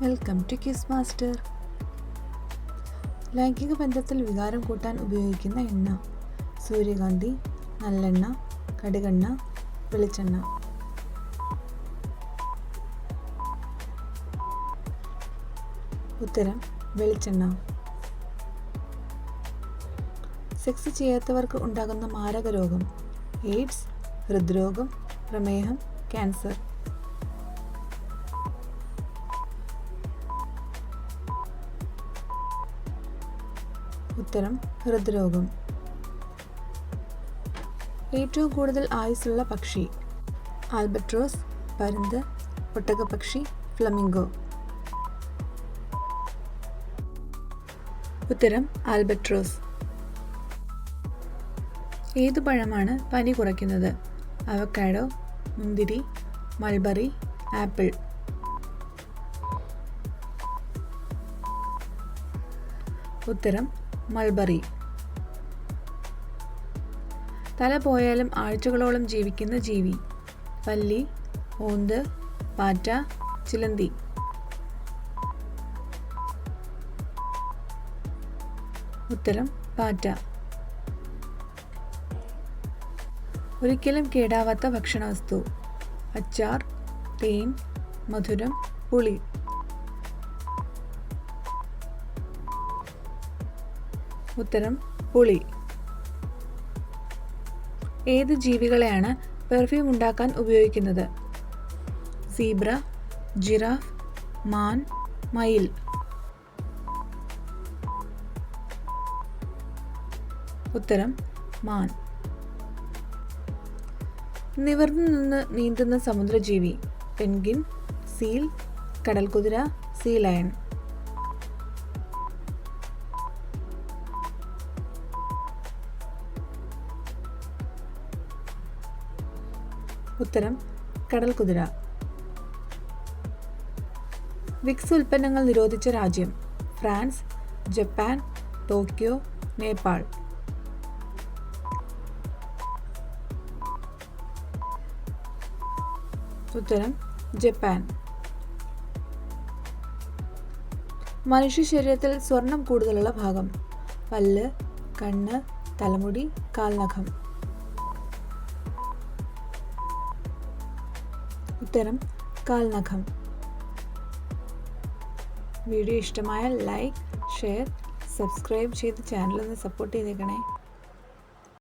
Welcome to kiss master. ലൈംഗിക ബന്ധത്തിൽ വികാരം കൂട്ടാൻ ഉപയോഗിക്കുന്ന എണ്ണ: സൂര്യകാന്തി, നല്ലെണ്ണ, കടുകെണ്ണ, വെളിച്ചെണ്ണ. ഉത്തരം വെളിച്ചെണ്ണ. സെക്സ് ചെയ്യാത്തവർക്ക് ഉണ്ടാകുന്ന മാരക രോഗം: എയ്ഡ്സ്, ഹൃദ്രോഗം, പ്രമേഹം, ക്യാൻസർ. ഉത്തരം ഹൃദ്രോഗം. ഏറ്റവും കൂടുതൽ ആയുസ്സുള്ള പക്ഷി: ആൽബട്രോസ്, പരുന്ത്, ഒട്ടകപ്പക്ഷി, ഫ്ലമിംഗോ. ഉത്തരം ആൽബട്രോസ്. ഏതു പഴമാണ് പനി കുറയ്ക്കുന്നത്? അവക്കാഡോ, മുന്തിരി, മൾബറി, ആപ്പിൾ. ഉത്തരം മൾബറി. തല പോയാലും ആഴ്ചകളോളം ജീവിക്കുന്ന ജീവി: പല്ലി, ഓന്ത്, പാറ്റ, ചിലന്തി. ഉത്തരം പാറ്റ. ഒരിക്കലും കേടാവാത്ത ഭക്ഷണവസ്തു: അച്ചാർ, തേൻ, മധുരം, പുളി. ഉത്തരം പുളി. ഏത് ജീവികളെയാണ് പെർഫ്യൂം ഉണ്ടാക്കാൻ ഉപയോഗിക്കുന്നത്? സീബ്ര, ജിറാഫ്, മാൻ, മയിൽ. ഉത്തരം മാൻ. നിവർന്നു നിന്ന് നീന്തുന്ന സമുദ്രജീവി: പെൻഗ്വിൻ, സീൽ, കടൽക്കുതിര, സീ ലയൺ. ഉത്തരം കടൽക്കുതിര. വിക്സ് ഉൽപ്പന്നങ്ങൾ നിരോധിച്ച രാജ്യം: ഫ്രാൻസ്, ജപ്പാൻ, ടോക്കിയോ, നേപ്പാൾ. ഉത്തരം ജപ്പാൻ. മനുഷ്യ ശരീരത്തിൽ സ്വർണം കൂടുതലുള്ള ഭാഗം: പല്ല്, കണ്ണ്, തലമുടി, കാൽനഖം. ഉത്തരം കാൽനഖം. വീഡിയോ ഇഷ്ടമായാൽ ലൈക്ക്, ഷെയർ, സബ്സ്ക്രൈബ് ചെയ്ത് ചാനൽ ഒന്ന് സപ്പോർട്ട് ചെയ്തേക്കണേ.